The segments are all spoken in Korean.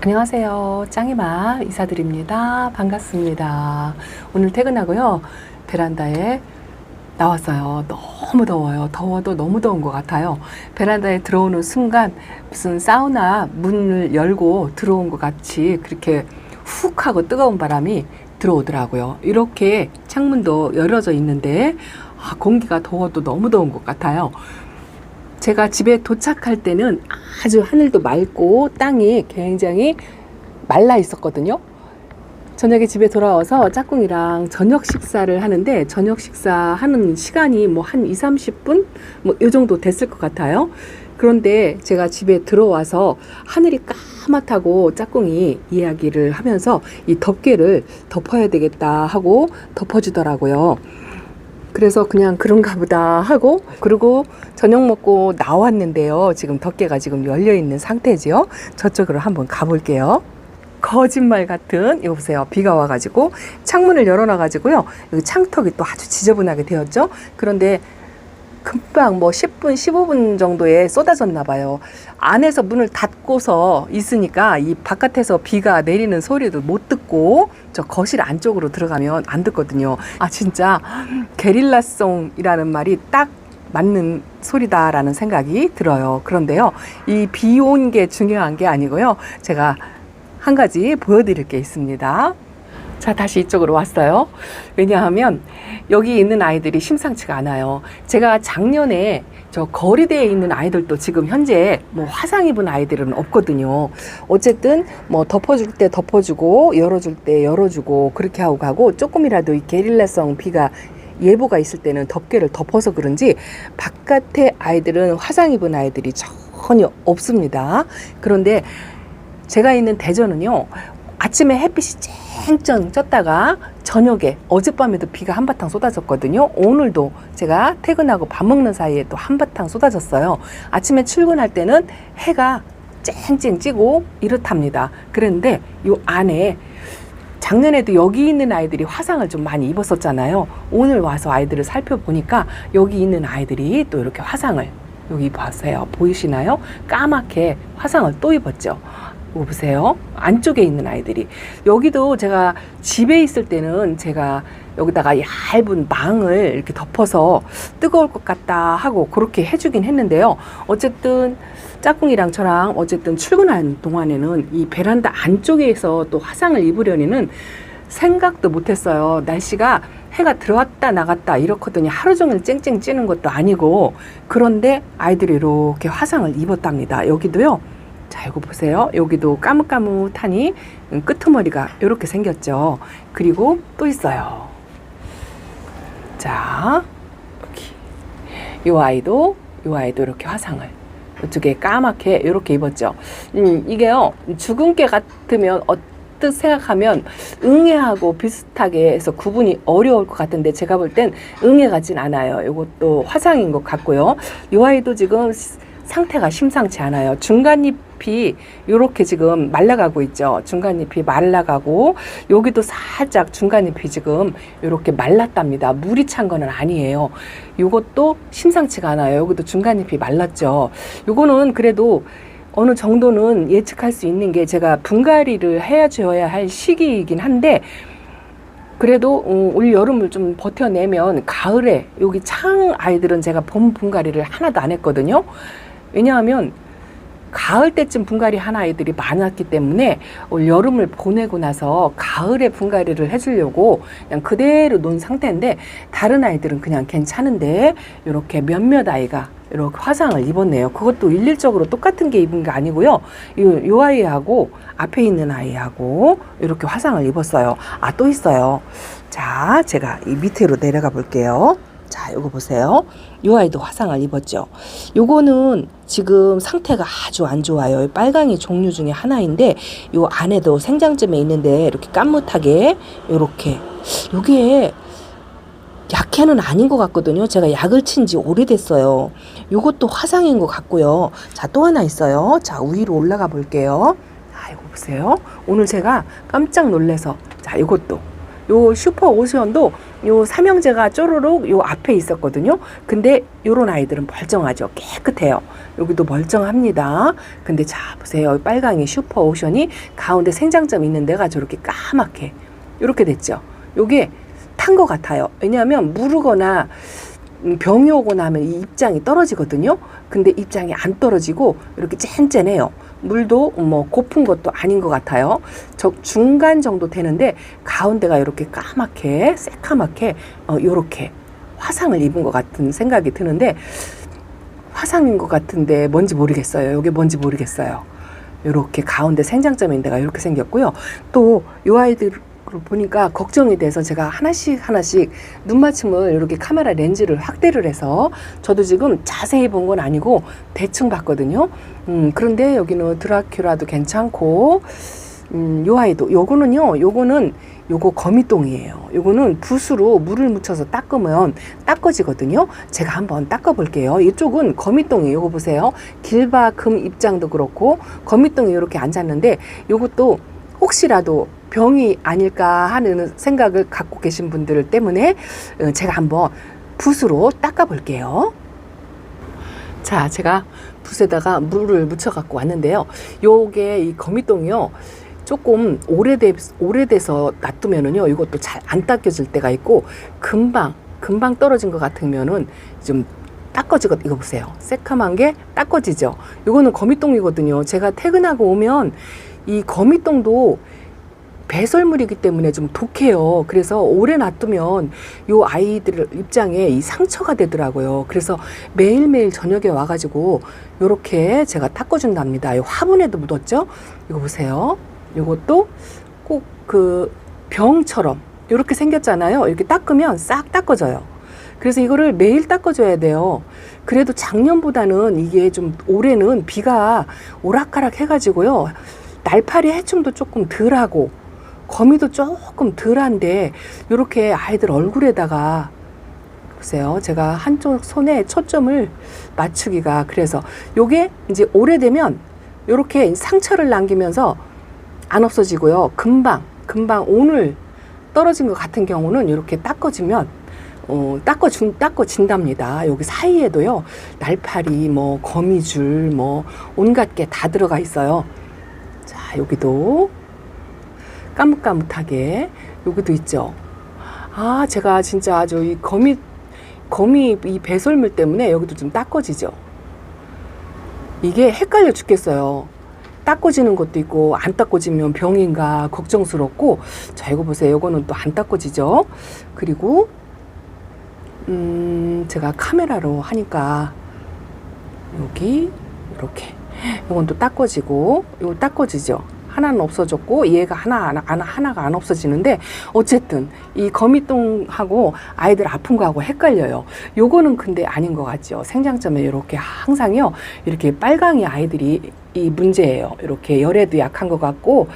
안녕하세요. 짱이마 이사드립니다. 반갑습니다. 오늘 퇴근하고요. 베란다에 나왔어요. 너무 더워요. 더워도 너무 더운 것 같아요. 베란다에 들어오는 순간 무슨 사우나 문을 열고 들어온 것 같이 그렇게 훅 하고 뜨거운 바람이 들어오더라고요. 이렇게 창문도 열어져 있는데 공기가 더워도 너무 더운 것 같아요. 제가 집에 도착할 때는 아주 하늘도 맑고 땅이 굉장히 말라 있었거든요. 저녁에 집에 돌아와서 짝꿍이랑 저녁 식사를 하는데 저녁 식사하는 시간이 뭐 한 20-30분? 뭐 이 정도 됐을 것 같아요. 그런데 제가 집에 들어와서 하늘이 까맣다고 짝꿍이 이야기를 하면서 이 덮개를 덮어야 되겠다 하고 덮어주더라고요. 그래서 그냥 그런가 보다 하고 그리고 저녁 먹고 나왔는데요. 지금 덮개가 지금 열려있는 상태지요. 저쪽으로 한번 가볼게요. 거짓말 같은 이거 보세요. 비가 와가지고 창문을 열어놔가지고요. 여기 창턱이 또 아주 지저분하게 되었죠. 그런데 금방 뭐 10분, 15분 정도에 쏟아졌나 봐요. 안에서 문을 닫고서 있으니까 이 바깥에서 비가 내리는 소리도 못 듣고 저 거실 안쪽으로 들어가면 안 듣거든요. 진짜 게릴라송이라는 말이 딱 맞는 소리다라는 생각이 들어요. 그런데요, 이 비 온 게 중요한 게 아니고요. 제가 한 가지 보여드릴 게 있습니다. 자, 다시 이쪽으로 왔어요. 왜냐하면 여기 있는 아이들이 심상치가 않아요. 제가 작년에 저 거리대에 있는 아이들도 지금 현재 뭐 화상 입은 아이들은 없거든요. 어쨌든 뭐 덮어줄 때 덮어주고 열어줄 때 열어주고 그렇게 하고 가고, 조금이라도 이 게릴라성 비가 예보가 있을 때는 덮개를 덮어서 그런지 바깥에 아이들은 화상 입은 아이들이 전혀 없습니다. 그런데 제가 있는 대전은요, 아침에 햇빛이 쨍쨍 쪘다가 저녁에 어젯밤에도 비가 한바탕 쏟아졌거든요. 오늘도 제가 퇴근하고 밥 먹는 사이에 또 한바탕 쏟아졌어요. 아침에 출근할 때는 해가 쨍쨍 찌고 이렇답니다. 그런데 이 안에 작년에도 여기 있는 아이들이 화상을 좀 많이 입었었잖아요. 오늘 와서 아이들을 살펴보니까 여기 있는 아이들이 또 이렇게 화상을, 여기 보세요. 보이시나요? 까맣게 화상을 또 입었죠. 이거 보세요. 안쪽에 있는 아이들이. 여기도 제가 집에 있을 때는 제가 여기다가 얇은 망을 이렇게 덮어서 뜨거울 것 같다 하고 그렇게 해주긴 했는데요. 어쨌든 짝꿍이랑 저랑 어쨌든 출근하는 동안에는 이 베란다 안쪽에서 또 화상을 입으려니는 생각도 못했어요. 날씨가 해가 들어왔다 나갔다 이렇거든요. 하루 종일 쨍쨍 찌는 것도 아니고. 그런데 아이들이 이렇게 화상을 입었답니다. 여기도요. 자, 이거 보세요. 여기도 까뭇까뭇하니 끄트머리가 이렇게 생겼죠. 그리고 또 있어요. 자, 여기 이 아이도 이렇게 화상을 이쪽에 까맣게 이렇게 입었죠. 이게요, 주근깨 같으면 어떻게 생각하면 응애하고 비슷하게 해서 구분이 어려울 것 같은데 제가 볼 땐 응애 같진 않아요. 이것도 화상인 것 같고요. 이 아이도 지금 상태가 심상치 않아요. 중간잎이 이렇게 지금 말라가고 있죠. 중간잎이 말라가고 여기도 살짝 중간잎이 지금 이렇게 말랐답니다. 물이 찬 거는 아니에요. 이것도 심상치가 않아요. 여기도 중간잎이 말랐죠. 이거는 그래도 어느 정도는 예측할 수 있는 게, 제가 분갈이를 해줘야 할 시기이긴 한데 그래도 올 여름을 좀 버텨내면 가을에, 여기 창 아이들은 제가 봄 분갈이를 하나도 안 했거든요. 왜냐하면 가을 때쯤 분갈이 한 아이들이 많았기 때문에 올 여름을 보내고 나서 가을에 분갈이를 해주려고 그냥 그대로 놓은 상태인데, 다른 아이들은 그냥 괜찮은데 이렇게 몇몇 아이가 이렇게 화상을 입었네요. 그것도 일률적으로 똑같은 게 입은 게 아니고요. 이 아이하고 앞에 있는 아이하고 이렇게 화상을 입었어요. 또 있어요. 자, 제가 이 밑으로 내려가 볼게요. 자, 요거 보세요. 요 아이도 화상을 입었죠. 요거는 지금 상태가 아주 안 좋아요. 빨강이 종류 중에 하나인데 요 안에도 생장점에 있는데 이렇게 까뭇하게 요렇게, 요게 약해는 아닌 것 같거든요. 제가 약을 친 지 오래됐어요. 요것도 화상인 것 같고요. 자, 또 하나 있어요. 자, 위로 올라가 볼게요. 이거 보세요. 오늘 제가 깜짝 놀라서, 자, 요것도 요 슈퍼 오션도 요 삼형제가 쪼르륵 요 앞에 있었거든요. 근데 요런 아이들은 멀쩡하죠. 깨끗해요. 여기도 멀쩡합니다. 근데 자 보세요. 빨강이 슈퍼 오션이 가운데 생장점 있는 데가 저렇게 까맣게 이렇게 됐죠. 요게 탄 것 같아요. 왜냐하면 무르거나 병이 오거나 하면 이 입장이 떨어지거든요. 근데 입장이 안 떨어지고 이렇게 쨍쨍해요. 물도 뭐 고픈 것도 아닌 것 같아요. 중간 정도 되는데 가운데가 이렇게 까맣게 새카맣게 요렇게 화상을 입은 것 같은 생각이 드는데, 화상인 것 같은데 뭔지 모르겠어요. 이게 뭔지 모르겠어요. 요렇게 가운데 생장점인 데가 이렇게 생겼고요. 또 요 아이들 보니까 걱정이 돼서 제가 하나씩 눈 맞춤을 이렇게 카메라 렌즈를 확대를 해서, 저도 지금 자세히 본 건 아니고 대충 봤거든요. 그런데 여기는 드라큘라도 괜찮고, 요 아이도 요거는 요거 거미똥이에요. 요거는 붓으로 물을 묻혀서 닦으면 닦아지거든요. 제가 한번 닦아 볼게요. 이쪽은 거미똥이, 요거 보세요. 길바금 입장도 그렇고 거미똥이 이렇게 앉았는데, 요것도 혹시라도 병이 아닐까 하는 생각을 갖고 계신 분들 때문에 제가 한번 붓으로 닦아 볼게요. 자, 제가 붓에다가 물을 묻혀 갖고 왔는데요. 요게 이 거미똥이요, 조금 오래돼서 놔두면은요, 이것도 잘 안 닦여질 때가 있고, 금방 떨어진 것 같으면은 좀 닦아지거든요. 이거 보세요. 새카만 게 닦아지죠. 이거는 거미똥이거든요. 제가 퇴근하고 오면 이 거미똥도 배설물이기 때문에 좀 독해요. 그래서 오래 놔두면 요 아이들 입장에 이 상처가 되더라고요. 그래서 매일매일 저녁에 와가지고 요렇게 제가 닦아준답니다. 요 화분에도 묻었죠? 이거 보세요. 요것도 꼭 그 병처럼 요렇게 생겼잖아요. 이렇게 닦으면 싹 닦아져요. 그래서 이거를 매일 닦아줘야 돼요. 그래도 작년보다는 이게 좀 올해는 비가 오락가락 해가지고요, 날파리 해충도 조금 덜하고 거미도 조금 덜한데, 이렇게 아이들 얼굴에다가 보세요. 제가 한쪽 손에 초점을 맞추기가, 그래서 요게 이제 오래되면 이렇게 상처를 남기면서 안 없어지고요. 금방 오늘 떨어진 것 같은 경우는 이렇게 닦아주면 닦아진답니다. 여기 사이에도요, 날파리, 뭐 거미줄, 뭐 온갖 게 다 들어가 있어요. 자, 여기도 까뭇까뭇하게 여기도 있죠. 아, 제가 진짜 아주 이 거미 이 배설물 때문에 여기도 좀 닦아지죠. 이게 헷갈려 죽겠어요. 닦아지는 것도 있고 안 닦아지면 병인가 걱정스럽고. 자, 이거 보세요. 이거는 또 안 닦아지죠. 그리고 제가 카메라로 하니까 여기 이렇게 이건 또 닦아지고, 이거 닦아지죠. 하나는 없어졌고 얘가 하나가 안 없어지는데, 어쨌든 이 거미똥하고 아이들 아픈 거하고 헷갈려요. 요거는 근데 아닌 것 같죠. 생장점에 이렇게 항상요, 이렇게 빨강이 아이들이 이 문제예요. 이렇게 열에도 약한 것 같고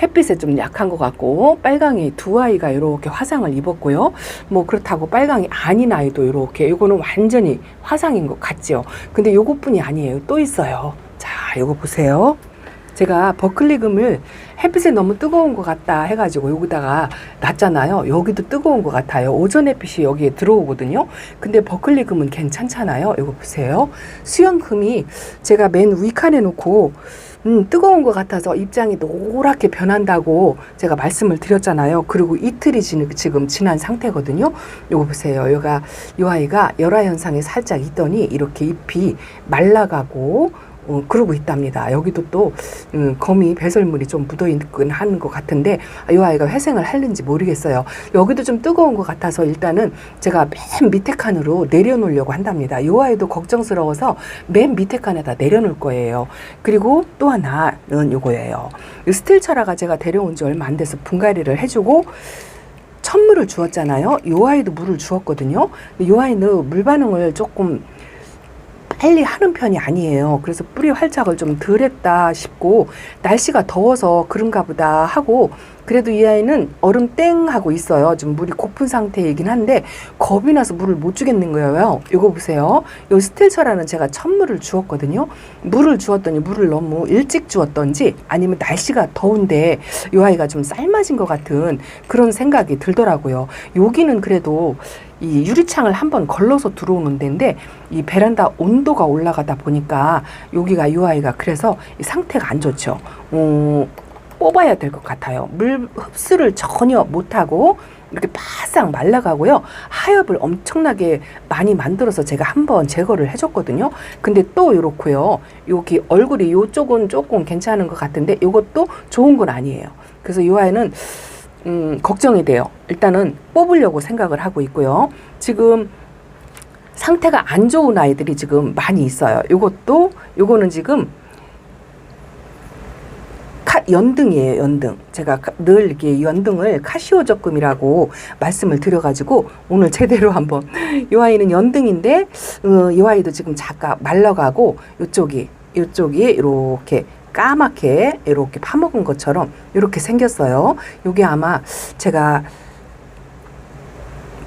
햇빛에 좀 약한 것 같고, 빨강이 두 아이가 이렇게 화상을 입었고요. 뭐 그렇다고 빨강이 아닌 아이도 이렇게, 요거는 완전히 화상인 것 같죠. 근데 요것뿐이 아니에요. 또 있어요. 자, 요거 보세요. 제가 버클리금을 햇빛에 너무 뜨거운 것 같다 해가지고 여기다가 놨잖아요. 여기도 뜨거운 것 같아요. 오전 햇빛이 여기에 들어오거든요. 근데 버클리금은 괜찮잖아요. 이거 보세요. 수영금이 제가 맨 위칸에 놓고 뜨거운 것 같아서 입장이 노랗게 변한다고 제가 말씀을 드렸잖아요. 그리고 이틀이 지금 지난 상태거든요. 요거 보세요. 요 아이가 열화 현상이 살짝 있더니 이렇게 잎이 말라가고 그러고 있답니다. 여기도 또 거미 배설물이 좀 묻어있긴 하는 것 같은데, 이 아이가 회생을 하는지 모르겠어요. 여기도 좀 뜨거운 것 같아서 일단은 제가 맨 밑에 칸으로 내려놓으려고 한답니다. 이 아이도 걱정스러워서 맨 밑에 칸에다 내려놓을 거예요. 그리고 또 하나는 요거예요. 이 스틸차라가 제가 데려온 지 얼마 안 돼서 분갈이를 해주고 천물을 주었잖아요. 이 아이도 물을 주었거든요. 이 아이는 물 반응을 조금 빨리 하는 편이 아니에요. 그래서 뿌리 활착을 좀 덜 했다 싶고 날씨가 더워서 그런가 보다 하고, 그래도 이 아이는 얼음 땡 하고 있어요. 좀 물이 고픈 상태이긴 한데 겁이 나서 물을 못 주겠는 거예요. 이거 보세요. 요 스틸처라는 제가 천물을 주었거든요. 물을 주었더니 물을 너무 일찍 주었던지 아니면 날씨가 더운데 이 아이가 좀 삶아진 것 같은 그런 생각이 들더라고요. 여기는 그래도 이 유리창을 한번 걸러서 들어오는 데인데 이 베란다 온도가 올라가다 보니까 여기가 이 아이가 그래서 상태가 안 좋죠. 뽑아야 될 것 같아요. 물 흡수를 전혀 못하고 이렇게 바싹 말라가고요. 하엽을 엄청나게 많이 만들어서 제가 한번 제거를 해줬거든요. 근데 또 이렇고요. 여기 얼굴이 이쪽은 조금 괜찮은 것 같은데 이것도 좋은 건 아니에요. 그래서 이 아이는 걱정이 돼요. 일단은 뽑으려고 생각을 하고 있고요. 지금 상태가 안 좋은 아이들이 지금 많이 있어요. 요거는 지금 연등이에요. 연등. 제가 늘 이렇게 연등을 카시오적금이라고 말씀을 드려가지고 오늘 제대로 한번 이 아이는 연등인데 이 아이도 지금 잠깐 말라가고 이쪽이 이렇게 까맣게 이렇게 파먹은 것처럼 이렇게 생겼어요. 이게 아마 제가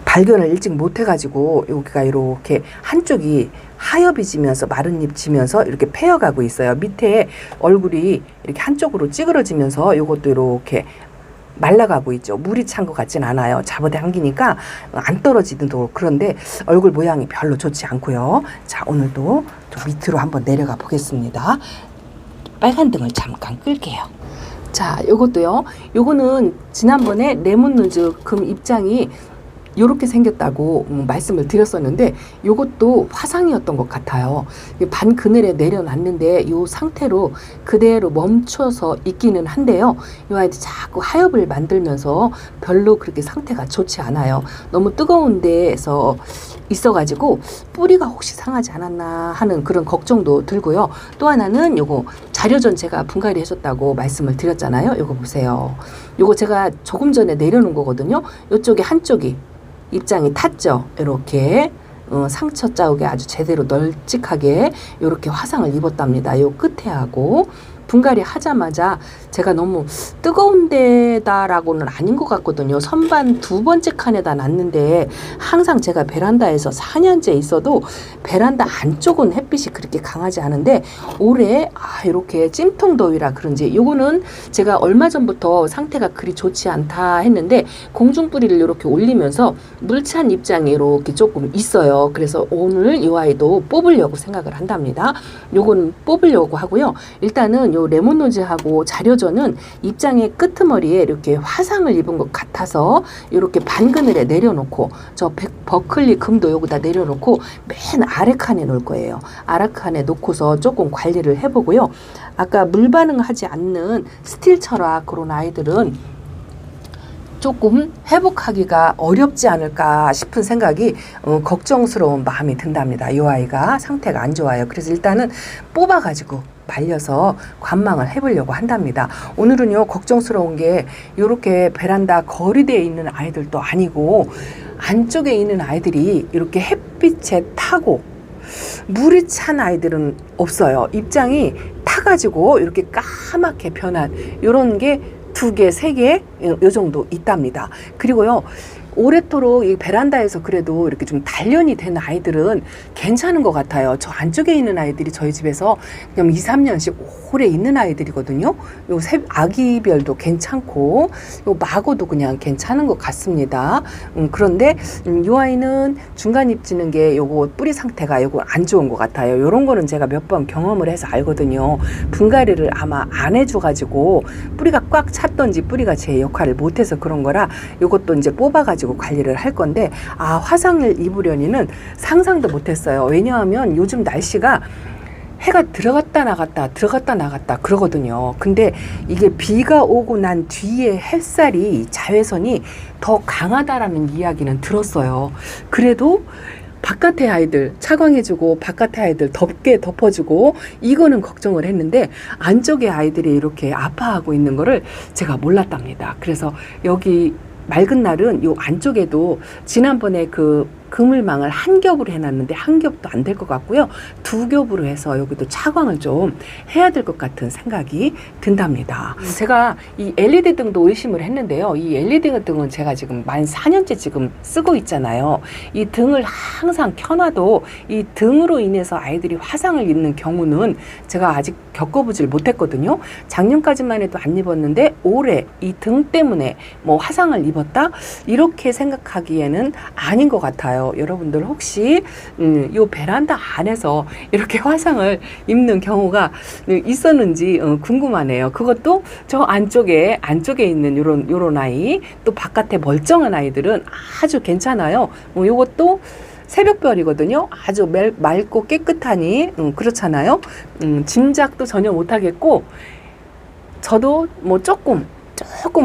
발견을 일찍 못해가지고 여기가 이렇게 한쪽이 하엽이 지면서 마른 잎 지면서 이렇게 패여가고 있어요. 밑에 얼굴이 이렇게 한쪽으로 찌그러지면서 이것도 이렇게 말라가고 있죠. 물이 찬 것 같진 않아요. 잡아당기니까 안 떨어지도 그런데 얼굴 모양이 별로 좋지 않고요. 자, 오늘도 좀 밑으로 한번 내려가 보겠습니다. 빨간 등을 잠깐 끌게요. 자, 요것도요. 요거는 지난번에 레몬누즈 금 입장이 요렇게 생겼다고 말씀을 드렸었는데 요것도 화상이었던 것 같아요. 반 그늘에 내려놨는데 요 상태로 그대로 멈춰서 있기는 한데요. 요 아이들 자꾸 하엽을 만들면서 별로 그렇게 상태가 좋지 않아요. 너무 뜨거운 데에서 있어가지고 뿌리가 혹시 상하지 않았나 하는 그런 걱정도 들고요. 또 하나는 요거 자료전 제가 분갈이 해줬다고 말씀을 드렸잖아요. 요거 보세요. 요거 제가 조금 전에 내려놓은 거거든요. 요쪽에 한쪽이 입장이 탔죠. 이렇게 상처 자국에 아주 제대로 널찍하게 이렇게 화상을 입었답니다. 요 끝에 하고 분갈이 하자마자 제가 너무 뜨거운 데다라고는 아닌 것 같거든요. 선반 두 번째 칸에다 놨는데 항상 제가 베란다에서 4년째 있어도 베란다 안쪽은 햇빛이 그렇게 강하지 않은데 올해 이렇게 찜통더위라 그런지 요거는 제가 얼마 전부터 상태가 그리 좋지 않다 했는데 공중뿌리를 이렇게 올리면서 물찬 입장이 이렇게 조금 있어요. 그래서 오늘 이 아이도 뽑으려고 생각을 한답니다. 요거는 뽑으려고 하고요. 일단은 요 레몬노즈하고 자료전은 입장의 끄트머리에 이렇게 화상을 입은 것 같아서 이렇게 반그늘에 내려놓고 저 버클리 금도 여기다 내려놓고 맨 아래 칸에 놓을 거예요. 아래 칸에 놓고서 조금 관리를 해보고요. 아까 물 반응하지 않는 스틸 철학 그런 아이들은 조금 회복하기가 어렵지 않을까 싶은 생각이 걱정스러운 마음이 든답니다. 이 아이가 상태가 안 좋아요. 그래서 일단은 뽑아가지고 말려서 관망을 해보려고 한답니다. 오늘은요 걱정스러운 게 이렇게 베란다 거리대에 있는 아이들도 아니고 안쪽에 있는 아이들이 이렇게 햇빛에 타고 물이 찬 아이들은 없어요. 입장이 타가지고 이렇게 까맣게 변한 이런 게 2개, 3개 요 정도 있답니다. 그리고요 오래도록 이 베란다에서 그래도 이렇게 좀 단련이 된 아이들은 괜찮은 것 같아요. 저 안쪽에 있는 아이들이 저희 집에서 그냥 2, 3년씩 오래 있는 아이들이거든요. 요 아기별도 괜찮고 요 마고도 그냥 괜찮은 것 같습니다. 그런데 이 아이는 중간 잎 지는 게 요거 뿌리 상태가 요거 안 좋은 것 같아요. 요런 거는 제가 몇 번 경험을 해서 알거든요. 분갈이를 아마 안 해줘가지고 뿌리가 꽉 찼던지 뿌리가 제 역할을 못해서 그런 거라 요것도 이제 뽑아가지고 관리를 할 건데 화상을 입으려니는 상상도 못했어요. 왜냐하면 요즘 날씨가 해가 들어갔다 나갔다 그러거든요. 근데 이게 비가 오고 난 뒤에 햇살이 자외선이 더 강하다라는 이야기는 들었어요. 그래도 바깥의 아이들 차광해주고 바깥의 아이들 덥게 덮어주고 이거는 걱정을 했는데 안쪽의 아이들이 이렇게 아파하고 있는 거를 제가 몰랐답니다. 그래서 여기 맑은 날은 요 안쪽에도 지난번에 그 그물망을 한 겹으로 해놨는데 한 겹도 안 될 것 같고요. 두 겹으로 해서 여기도 차광을 좀 해야 될 것 같은 생각이 든답니다. 제가 이 LED 등도 의심을 했는데요. 이 LED 등은 제가 지금 만 4년째 지금 쓰고 있잖아요. 이 등을 항상 켜놔도 이 등으로 인해서 아이들이 화상을 입는 경우는 제가 아직 겪어보질 못했거든요. 작년까지만 해도 안 입었는데 올해 이 등 때문에 뭐 화상을 입었다? 이렇게 생각하기에는 아닌 것 같아요. 여러분들 혹시 요 베란다 안에서 이렇게 화상을 입는 경우가 있었는지 궁금하네요. 그것도 저 안쪽에 있는 요런 아이, 또 바깥에 멀쩡한 아이들은 아주 괜찮아요. 요것도 새벽별이거든요. 아주 맑고 깨끗하니 그렇잖아요. 짐작도 전혀 못하겠고, 저도 뭐 조금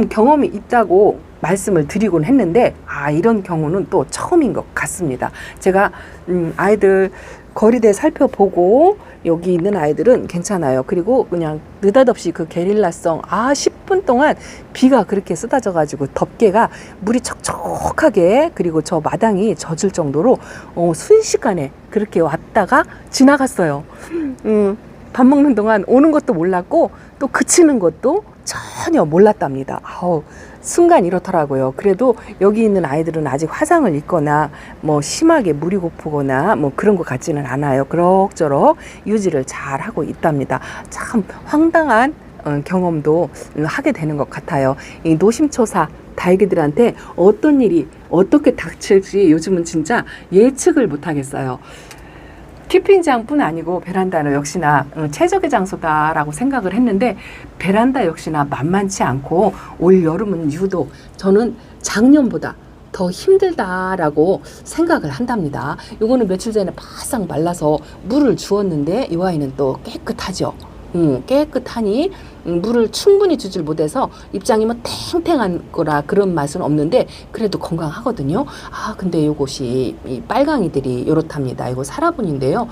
경험이 있다고 말씀을 드리곤 했는데, 이런 경우는 또 처음인 것 같습니다. 제가 아이들 거리대 살펴보고 여기 있는 아이들은 괜찮아요. 그리고 그냥 느닷없이 그 게릴라성 10분 동안 비가 그렇게 쏟아져 가지고 덮개가 물이 촉촉하게, 그리고 저 마당이 젖을 정도로 순식간에 그렇게 왔다가 지나갔어요. 밥 먹는 동안 오는 것도 몰랐고 또 그치는 것도 전혀 몰랐답니다. 순간 이렇더라고요. 그래도 여기 있는 아이들은 아직 화상을 입거나 뭐 심하게 물이 고프거나 뭐 그런 것 같지는 않아요. 그럭저럭 유지를 잘 하고 있답니다. 참 황당한 경험도 하게 되는 것 같아요. 이 노심초사 다육이들한테 어떤 일이 어떻게 닥칠지 요즘은 진짜 예측을 못 하겠어요. 키핑장뿐 아니고 베란다는 역시나 최적의 장소다라고 생각을 했는데, 베란다 역시나 만만치 않고 올 여름은 유독 저는 작년보다 더 힘들다라고 생각을 한답니다. 요거는 며칠 전에 바싹 말라서 물을 주었는데 이 아이는 또 깨끗하죠. 깨끗하니 물을 충분히 주질 못해서 입장이 뭐 탱탱한 거라 그런 맛은 없는데 그래도 건강하거든요. 근데 요것이 이 빨강이들이 이렇답니다. 이거 사라분인데요.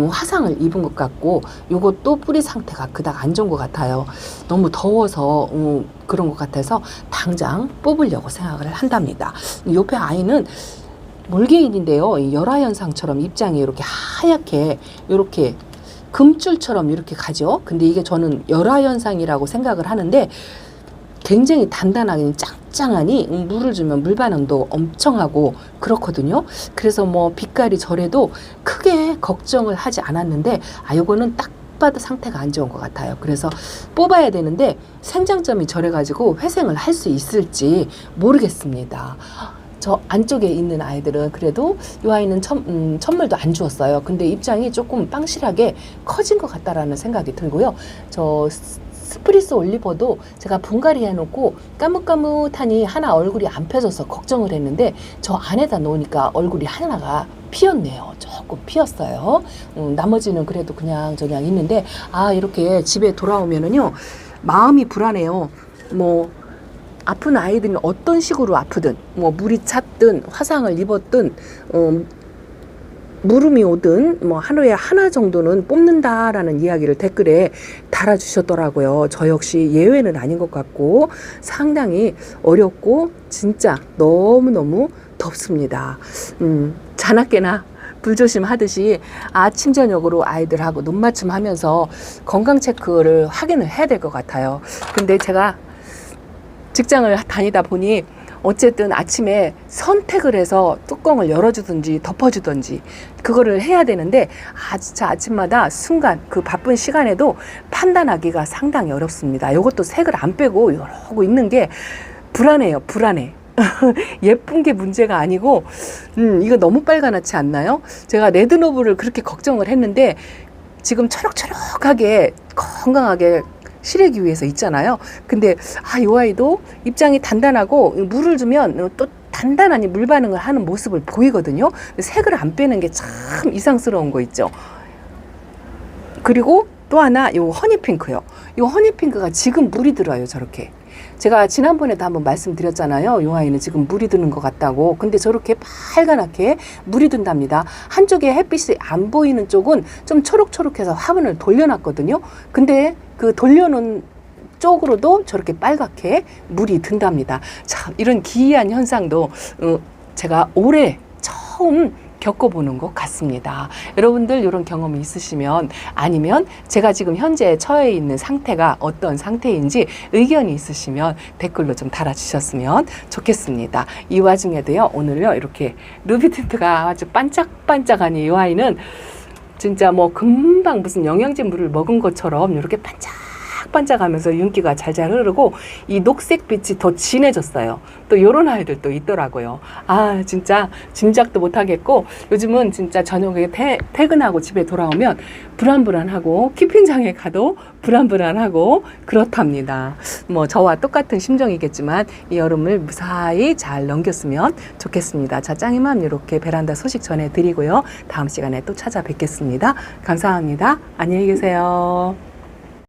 화상을 입은 것 같고, 요것도 뿌리 상태가 그닥 안 좋은 것 같아요. 너무 더워서 그런 것 같아서 당장 뽑으려고 생각을 한답니다. 옆에 아이는 몰개인인데요. 열화현상처럼 입장이 이렇게 하얗게 이렇게 금줄처럼 이렇게 가죠. 근데 이게 저는 열화현상이라고 생각을 하는데, 굉장히 단단하게 짱짱하니 물을 주면 물 반응도 엄청 하고 그렇거든요. 그래서 뭐 빛깔이 저래도 크게 걱정을 하지 않았는데, 요거는 딱 봐도 상태가 안 좋은 것 같아요. 그래서 뽑아야 되는데 생장점이 저래가지고 회생을 할 수 있을지 모르겠습니다. 저 안쪽에 있는 아이들은 그래도 이 아이는 천물도 안 주었어요. 근데 입장이 조금 빵실하게 커진 것 같다라는 생각이 들고요. 저 스프리스 올리버도 제가 분갈이 해놓고 까뭇까뭇하니 하나 얼굴이 안 펴져서 걱정을 했는데, 저 안에다 놓으니까 얼굴이 하나가 피었네요. 조금 피었어요. 나머지는 그래도 그냥 있는데, 이렇게 집에 돌아오면은요 마음이 불안해요. 뭐 아픈 아이들은 어떤 식으로 아프든, 뭐 물이 찼든 화상을 입었든 물음이 오든 뭐 하루에 하나 정도는 뽑는다라는 이야기를 댓글에 달아주셨더라고요. 저 역시 예외는 아닌 것 같고 상당히 어렵고 진짜 너무너무 덥습니다. 자나깨나 불조심 하듯이 아침 저녁으로 아이들하고 눈맞춤 하면서 건강 체크를 확인을 해야 될 것 같아요. 근데 제가 직장을 다니다 보니 어쨌든 아침에 선택을 해서 뚜껑을 열어주든지 덮어주든지 그거를 해야 되는데, 진짜 아침마다 순간 그 바쁜 시간에도 판단하기가 상당히 어렵습니다. 이것도 색을 안 빼고 이러고 있는 게 불안해요. 불안해. 예쁜 게 문제가 아니고 이거 너무 빨간하지 않나요? 제가 레드노블을 그렇게 걱정을 했는데 지금 초록초록하게 건강하게 실하기 위해서 있잖아요. 근데 이 아이도 입장이 단단하고 물을 주면 또 단단하니 물 반응을 하는 모습을 보이거든요. 색을 안 빼는 게 참 이상스러운 거 있죠. 그리고 또 하나 요 허니핑크요. 요 허니핑크가 지금 물이 들어요. 저렇게. 제가 지난번에도 한번 말씀드렸잖아요. 이 아이는 지금 물이 드는 것 같다고. 근데 저렇게 빨간하게 물이 든답니다. 한쪽에 햇빛이 안 보이는 쪽은 좀 초록초록해서 화분을 돌려놨거든요. 근데 그 돌려놓은 쪽으로도 저렇게 빨갛게 물이 든답니다. 참 이런 기이한 현상도 제가 올해 처음 겪어보는 것 같습니다. 여러분들 이런 경험이 있으시면 아니면 제가 지금 현재 처해 있는 상태가 어떤 상태인지 의견이 있으시면 댓글로 좀 달아주셨으면 좋겠습니다. 이 와중에도요, 오늘요 이렇게 루비 틴트가 아주 반짝반짝한 이 와인은 진짜 뭐 금방 무슨 영양제 물을 먹은 것처럼 이렇게 반짝반짝하면서 윤기가 잘잘 흐르고 이 녹색빛이 더 진해졌어요. 또 이런 아이들도 있더라고요. 아 진짜 짐작도 못하겠고 요즘은 진짜 저녁에 퇴근하고 집에 돌아오면 불안불안하고 키핑장에 가도 불안불안하고 그렇답니다. 뭐 저와 똑같은 심정이겠지만 이 여름을 무사히 잘 넘겼으면 좋겠습니다. 자, 짱이맘 이렇게 베란다 소식 전해드리고요. 다음 시간에 또 찾아뵙겠습니다. 감사합니다. 안녕히 계세요.